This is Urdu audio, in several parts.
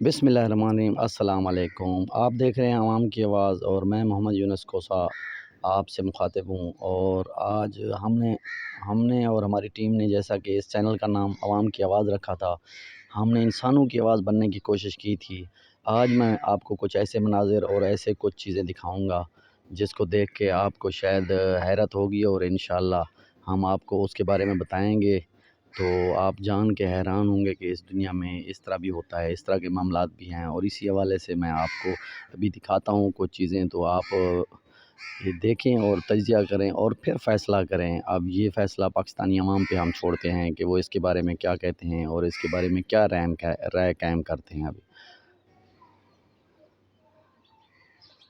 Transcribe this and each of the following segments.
بسم اللہ الرحمن الرحیم۔ السلام علیکم۔ آپ دیکھ رہے ہیں عوام کی آواز اور میں محمد یونس کوسا آپ سے مخاطب ہوں۔ اور آج ہم نے اور ہماری ٹیم نے، جیسا کہ اس چینل کا نام عوام کی آواز رکھا تھا، ہم نے انسانوں کی آواز بننے کی کوشش کی تھی۔ آج میں آپ کو کچھ ایسے مناظر اور ایسے کچھ چیزیں دکھاؤں گا جس کو دیکھ کے آپ کو شاید حیرت ہوگی، اور انشاءاللہ ہم آپ کو اس کے بارے میں بتائیں گے تو آپ جان کے حیران ہوں گے کہ اس دنیا میں اس طرح بھی ہوتا ہے، اس طرح کے معاملات بھی ہیں۔ اور اسی حوالے سے میں آپ کو ابھی دکھاتا ہوں کچھ چیزیں، تو آپ یہ دیکھیں اور تجزیہ کریں اور پھر فیصلہ کریں۔ اب یہ فیصلہ پاکستانی عوام پہ ہم چھوڑتے ہیں کہ وہ اس کے بارے میں کیا کہتے ہیں اور اس کے بارے میں کیا رائے قائم کرتے ہیں۔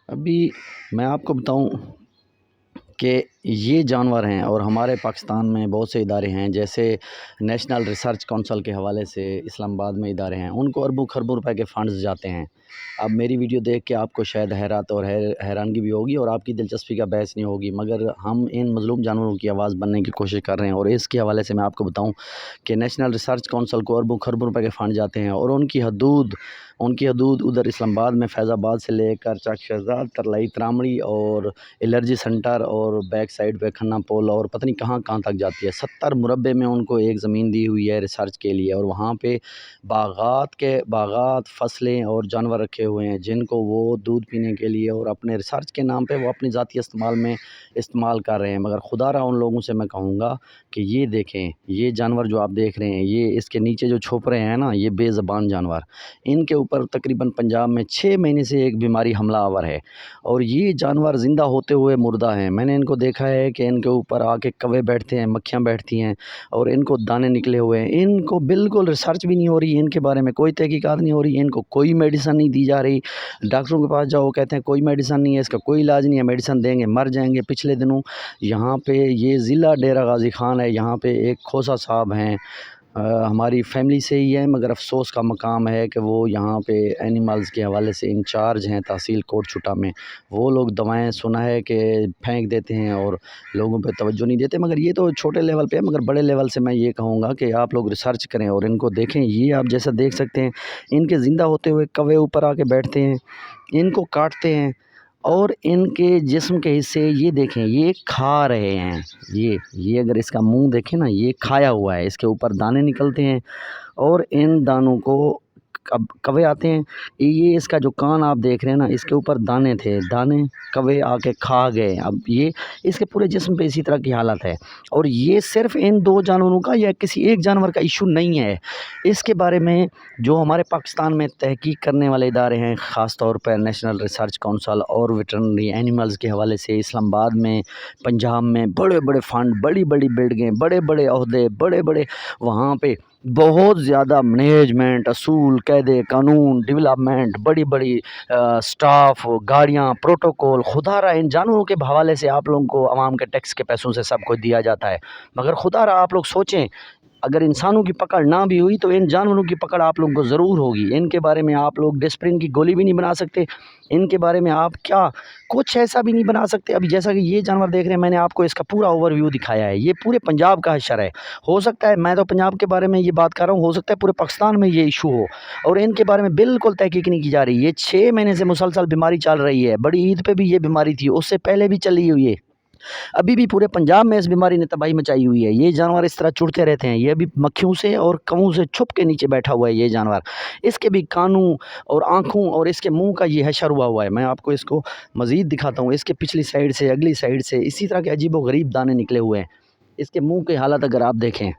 ابھی میں آپ کو بتاؤں کہ یہ جانور ہیں، اور ہمارے پاکستان میں بہت سے ادارے ہیں، جیسے نیشنل ریسرچ کونسل کے حوالے سے اسلام آباد میں ادارے ہیں، ان کو اربوں خربوں روپے کے فنڈز جاتے ہیں۔ اب میری ویڈیو دیکھ کے آپ کو شاید حیرت اور حیرانگی بھی ہوگی اور آپ کی دلچسپی کا بحث نہیں ہوگی، مگر ہم ان مظلوم جانوروں کی آواز بننے کی کوشش کر رہے ہیں۔ اور اس کے حوالے سے میں آپ کو بتاؤں کہ نیشنل ریسرچ کونسل کو اربوں خربوں روپے کے فنڈ جاتے ہیں، اور ان کی حدود ادھر اسلام آباد میں فیض آباد سے لے کر چک شہزاد، ترلائی ترامڑی اور الرجی سنٹر اور بیک سائڈ پہ کھنہ پول اور پتہ نہیں کہاں کہاں تک جاتی ہے۔ 70 مربع میں ان کو ایک زمین دی ہوئی ہے ریسرچ کے لیے، اور وہاں پہ باغات فصلیں اور جانور رکھے ہوئے ہیں جن کو وہ دودھ پینے کے لیے اور اپنے ریسرچ کے نام پہ وہ اپنی ذاتی استعمال کر رہے ہیں۔ مگر خدا را ان لوگوں سے میں کہوں گا کہ یہ دیکھیں، یہ جانور جو آپ دیکھ رہے ہیں، یہ اس کے نیچے جو چھپ رہے ہیں نا، یہ بے زبان جانور، ان کے اوپر تقریباً پنجاب میں 6 مہینے سے ایک بیماری حملہ آور ہے، اور یہ جانور زندہ ہوتے ہوئے مردہ ہیں۔ میں نے ان کو دیکھا ہے کہ ان کے اوپر آ کے کوے بیٹھتے ہیں، مکھیاں بیٹھتی ہیں، اور ان کو دانے نکلے ہوئے ہیں۔ ان کو بالکل ریسرچ بھی نہیں ہو رہی، ان کے بارے میں کوئی تحقیقات نہیں ہو رہی، ان کو کوئی میڈیسن نہیں دی جا رہی۔ ڈاکٹروں کے پاس جاؤ، کہتے ہیں کوئی میڈیسن نہیں ہے، اس کا کوئی علاج نہیں ہے، میڈیسن دیں گے مر جائیں گے۔ پچھلے دنوں یہاں پہ یہ ضلع ڈیرہ غازی خان ہے، یہاں پہ ایک کھوسا صاحب ہیں، ہماری فیملی سے ہی ہے، مگر افسوس کا مقام ہے کہ وہ یہاں پہ اینیملز کے حوالے سے انچارج ہیں تحصیل کوٹ چھٹا میں۔ وہ لوگ دوائیں سنا ہے کہ پھینک دیتے ہیں اور لوگوں پہ توجہ نہیں دیتے، مگر یہ تو چھوٹے لیول پہ ہے۔ مگر بڑے لیول سے میں یہ کہوں گا کہ آپ لوگ ریسرچ کریں اور ان کو دیکھیں۔ یہ آپ جیسا دیکھ سکتے ہیں، ان کے زندہ ہوتے ہوئے کوے اوپر آ کے بیٹھتے ہیں، ان کو کاٹتے ہیں، اور ان کے جسم کے حصے یہ دیکھیں، یہ کھا رہے ہیں۔ یہ اگر اس کا منہ دیکھیں نا، یہ کھایا ہوا ہے، اس کے اوپر دانے نکلتے ہیں، اور ان دانوں کو اب کوے آتے ہیں۔ یہ اس کا جو کان آپ دیکھ رہے ہیں نا، اس کے اوپر دانے تھے، دانے کوے آ کے کھا گئے۔ اب یہ اس کے پورے جسم پہ اسی طرح کی حالت ہے، اور یہ صرف ان 2 جانوروں کا یا کسی ایک جانور کا ایشو نہیں ہے۔ اس کے بارے میں جو ہمارے پاکستان میں تحقیق کرنے والے ادارے ہیں، خاص طور پر نیشنل ریسرچ کونسل اور ویٹرنری اینیملز کے حوالے سے اسلام آباد میں، پنجاب میں بڑے بڑے فنڈ، بڑی بڑی بلڈنگیں، بڑے بڑے عہدے، بڑے بڑے وہاں پہ بہت زیادہ مینجمنٹ، اصول، قاعدے، قانون، ڈیولپمنٹ، بڑی بڑی سٹاف، گاڑیاں، پروٹوکول۔ خدا را ان جانوروں کے حوالے سے آپ لوگوں کو عوام کے ٹیکس کے پیسوں سے سب کو دیا جاتا ہے، مگر خدا را آپ لوگ سوچیں، اگر انسانوں کی پکڑ نہ بھی ہوئی تو ان جانوروں کی پکڑ آپ لوگوں کو ضرور ہوگی۔ ان کے بارے میں آپ لوگ ڈسپرین کی گولی بھی نہیں بنا سکتے، ان کے بارے میں آپ کیا کچھ ایسا بھی نہیں بنا سکتے۔ ابھی جیسا کہ یہ جانور دیکھ رہے ہیں، میں نے آپ کو اس کا پورا اوور ویو دکھایا ہے۔ یہ پورے پنجاب کا حشر ہے، ہو سکتا ہے میں تو پنجاب کے بارے میں یہ بات کر رہا ہوں، ہو سکتا ہے پورے پاکستان میں یہ ایشو ہو، اور ان کے بارے میں بالکل تحقیق نہیں کی جا رہی۔ یہ 6 مہینے سے مسلسل بیماری چل رہی ہے، بڑی عید پہ بھی یہ بیماری تھی، اس سے پہلے بھی چلی ہوئی ہے، ابھی بھی پورے پنجاب میں اس بیماری نے تباہی مچائی ہوئی ہے۔ یہ جانور اس طرح چڑتے رہتے ہیں، یہ بھی مکھیوں سے اور کووں سے چھپ کے نیچے بیٹھا ہوا ہے یہ جانور۔ اس کے بھی کانوں اور آنکھوں اور اس کے منہ کا یہ حشر ہوا ہے۔ میں آپ کو اس کو مزید دکھاتا ہوں، اس کے پچھلی سائڈ سے، اگلی سائڈ سے اسی طرح کے عجیب و غریب دانے نکلے ہوئے ہیں۔ اس کے منہ کی حالت اگر آپ دیکھیں،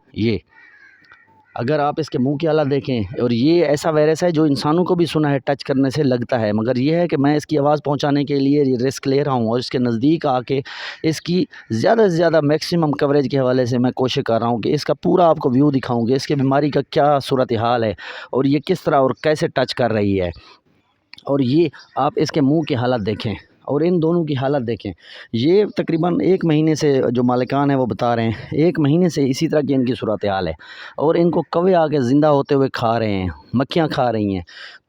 اگر آپ اس کے منہ کی حالت دیکھیں، اور یہ ایسا وائرس ہے جو انسانوں کو بھی سنا ہے ٹچ کرنے سے لگتا ہے، مگر یہ ہے کہ میں اس کی آواز پہنچانے کے لیے رسک لے رہا ہوں، اور اس کے نزدیک آ کے اس کی زیادہ سے زیادہ میکسیمم کوریج کے حوالے سے میں کوشش کر رہا ہوں کہ اس کا پورا آپ کو ویو دکھاؤں کہ اس کے بیماری کا کیا صورتحال ہے، اور یہ کس طرح اور کیسے ٹچ کر رہی ہے۔ اور یہ آپ اس کے منہ کی حالت دیکھیں اور ان دونوں کی حالت دیکھیں۔ یہ تقریباً 1 مہینے سے جو مالکان ہیں وہ بتا رہے ہیں، 1 مہینے سے اسی طرح کی ان کی صورتحال ہے، اور ان کو کوے آ کے زندہ ہوتے ہوئے کھا رہے ہیں، مکھیاں کھا رہی ہیں۔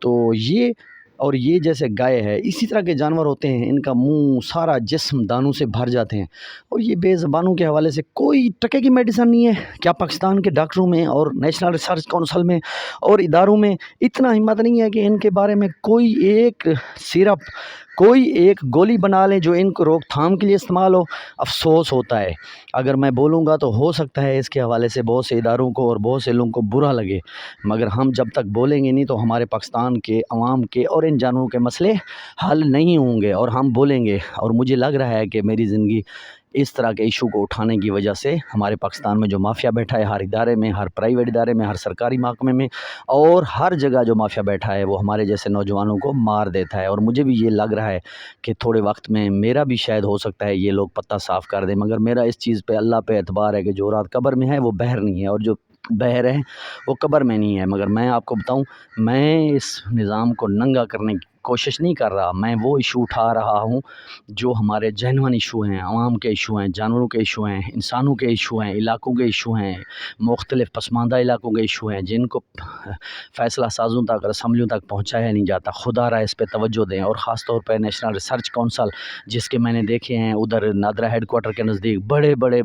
تو یہ اور یہ جیسے گائے ہے اسی طرح کے جانور ہوتے ہیں، ان کا منہ سارا جسم دانوں سے بھر جاتے ہیں، اور یہ بے زبانوں کے حوالے سے کوئی ٹکے کی میڈیسن نہیں ہے۔ کیا پاکستان کے ڈاکٹروں میں اور نیشنل ریسرچ کونسل میں اور اداروں میں اتنا ہمت نہیں ہے کہ ان کے بارے میں کوئی ایک سیرپ، کوئی ایک گولی بنا لیں جو ان کو روک تھام کے لیے استعمال ہو؟ افسوس ہوتا ہے، اگر میں بولوں گا تو ہو سکتا ہے اس کے حوالے سے بہت سے اداروں کو اور بہت سے لوگوں کو برا لگے، مگر ہم جب تک بولیں گے نہیں تو ہمارے پاکستان کے عوام کے اور ان جانوروں کے مسئلے حل نہیں ہوں گے، اور ہم بولیں گے۔ اور مجھے لگ رہا ہے کہ میری زندگی اس طرح کے ایشو کو اٹھانے کی وجہ سے ہمارے پاکستان میں جو مافیا بیٹھا ہے، ہر ادارے میں، ہر پرائیویٹ ادارے میں، ہر سرکاری محکمے میں، اور ہر جگہ جو مافیا بیٹھا ہے وہ ہمارے جیسے نوجوانوں کو مار دیتا ہے، اور مجھے بھی یہ لگ رہا ہے کہ تھوڑے وقت میں میرا بھی شاید ہو سکتا ہے یہ لوگ پتہ صاف کر دیں، مگر میرا اس چیز پہ اللہ پہ اعتبار ہے کہ جو رات قبر میں ہے وہ بحر نہیں ہے، اور جو بحر ہے وہ قبر میں نہیں ہے۔ مگر میں آپ کو بتاؤں، میں اس نظام کو ننگا کرنے کی کوشش نہیں کر رہا، میں وہ ایشو اٹھا رہا ہوں جو ہمارے جینوئن ایشو ہیں، عوام کے ایشو ہیں، جانوروں کے ایشو ہیں، انسانوں کے ایشو ہیں، علاقوں کے ایشو ہیں، مختلف پسماندہ علاقوں کے ایشو ہیں جن کو فیصلہ سازوں تک اور اسمبلیوں تک پہنچایا نہیں جاتا۔ خدا را اس پہ توجہ دیں، اور خاص طور پہ نیشنل ریسرچ کونسل جس کے میں نے دیکھے ہیں ادھر نادرا ہیڈ کوارٹر کے نزدیک بڑے بڑے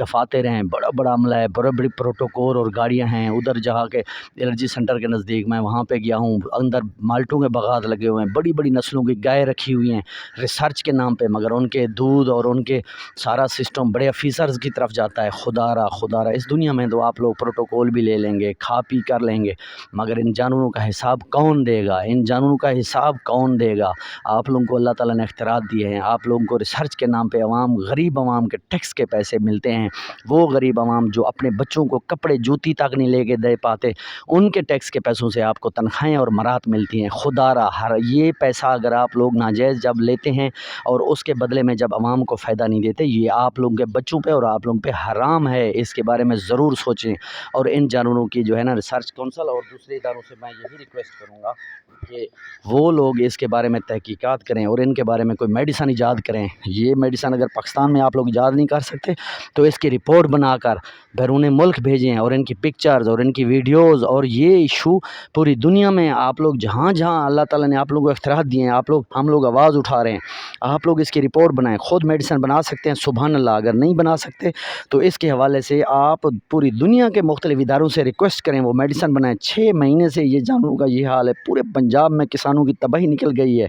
دفاتر ہیں، بڑا بڑا عملہ ہے، بڑے بڑی پروٹوکول اور گاڑیاں ہیں، ادھر جہاں کے الرجی سینٹر کے نزدیک میں وہاں پہ گیا ہوں، اندر مالٹوں کے باغات لگے ہوئے ہیں، بڑی بڑی نسلوں کی گائے رکھی ہوئی ہیں ریسرچ کے نام پہ، مگر ان کے دودھ اور ان کے سارا سسٹم بڑے آفیسرز کی طرف جاتا ہے۔ خدا را اس دنیا میں تو آپ لوگ پروٹوکول بھی لے لیں گے، کھا پی کر لیں گے، مگر ان جانوروں کا حساب کون دے گا؟ ان جانوروں کا حساب کون دے گا؟ آپ لوگوں کو اللہ تعالیٰ نے اختیارات دیے ہیں، آپ لوگوں کو ریسرچ کے نام پہ عوام، غریب عوام کے ٹیکس کے پیسے ملتے ہیں، وہ غریب عوام جو اپنے بچوں کو کپڑے جوتی تک نہیں لے کے دے پاتے، ان کے ٹیکس کے پیسوں سے آپ کو تنخواہیں اور مرات ملتی ہیں۔ خدا را ہر یہ پیسہ اگر آپ لوگ ناجائز جب لیتے ہیں اور اس کے بدلے میں جب عوام کو فائدہ نہیں دیتے، یہ آپ لوگوں کے بچوں پہ اور آپ لوگوں پہ حرام ہے، اس کے بارے میں ضرور سوچیں۔ اور ان جانوروں کی جو ہے نا ریسرچ کونسل اور دوسرے اداروں سے میں یہی ریکویسٹ کروں گا کہ وہ لوگ اس کے بارے میں تحقیقات کریں اور ان کے بارے میں کوئی میڈیسن ایجاد کریں۔ یہ میڈیسن اگر پاکستان میں آپ لوگ ایجاد نہیں کر سکتے تو اس کی رپورٹ بنا کر بیرون ملک بھیجیں، اور ان کی پکچرز اور ان کی ویڈیوز، اور یہ ایشو پوری دنیا میں آپ لوگ جہاں جہاں اللہ تعالیٰ نے آپ لوگوں کو اختیارات دیے ہیں، ہم لوگ آواز اٹھا رہے ہیں، آپ لوگ اس کی رپورٹ بنائیں۔ خود میڈیسن بنا سکتے ہیں، سبحان اللہ، اگر نہیں بنا سکتے تو اس کے حوالے سے آپ پوری دنیا کے مختلف اداروں سے ریکویسٹ کریں وہ میڈیسن بنائیں۔ 6 مہینے سے یہ جانوروں کا یہ حال ہے، پورے پنجاب میں کسانوں کی تباہی نکل گئی ہے،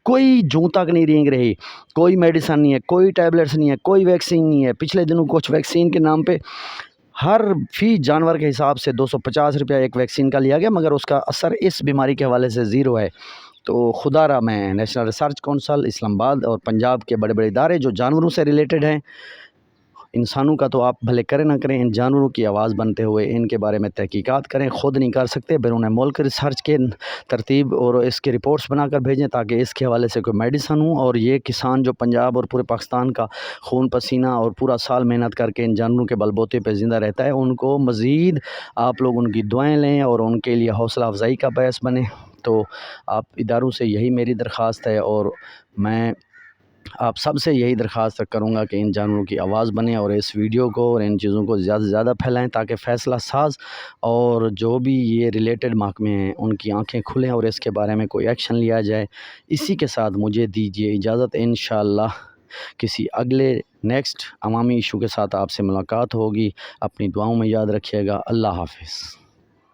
کوئی جوں تک نہیں رینگ رہی، کوئی میڈیسن نہیں ہے، کوئی ٹیبلٹس نہیں ہے، کوئی ویکسین نہیں ہے۔ پچھلے دنوں کچھ ویکسین کے نام پہ ہر فی جانور کے حساب سے 250 روپیہ ایک ویکسین کا لیا گیا، مگر اس کا اثر اس بیماری کے حوالے سے زیرو ہے۔ تو خدا را میں نیشنل ریسرچ کونسل، اسلام آباد اور پنجاب کے بڑے بڑے ادارے جو جانوروں سے ریلیٹڈ ہیں، انسانوں کا تو آپ بھلے کریں نہ کریں، ان جانوروں کی آواز بنتے ہوئے ان کے بارے میں تحقیقات کریں۔ خود نہیں کر سکتے، بیرون ملک ریسرچ کے ترتیب اور اس کے رپورٹس بنا کر بھیجیں تاکہ اس کے حوالے سے کوئی میڈیسن ہوں، اور یہ کسان جو پنجاب اور پورے پاکستان کا خون پسینہ اور پورا سال محنت کر کے ان جانوروں کے بل بوتے پہ زندہ رہتا ہے، ان کو مزید آپ لوگ ان کی دعائیں لیں اور ان کے لیے حوصلہ افزائی کا باعث بنیں۔ تو آپ اداروں سے یہی میری درخواست ہے، اور میں آپ سب سے یہی درخواست کروں گا کہ ان جانوروں کی آواز بنیں اور اس ویڈیو کو اور ان چیزوں کو زیادہ سے زیادہ پھیلائیں تاکہ فیصلہ ساز اور جو بھی یہ ریلیٹڈ محکمے ہیں ان کی آنکھیں کھلیں اور اس کے بارے میں کوئی ایکشن لیا جائے۔ اسی کے ساتھ مجھے دیجیے اجازت، انشاءاللہ کسی اگلے نیکسٹ عوامی ایشو کے ساتھ آپ سے ملاقات ہوگی۔ اپنی دعاؤں میں یاد رکھیے گا۔ اللہ حافظ۔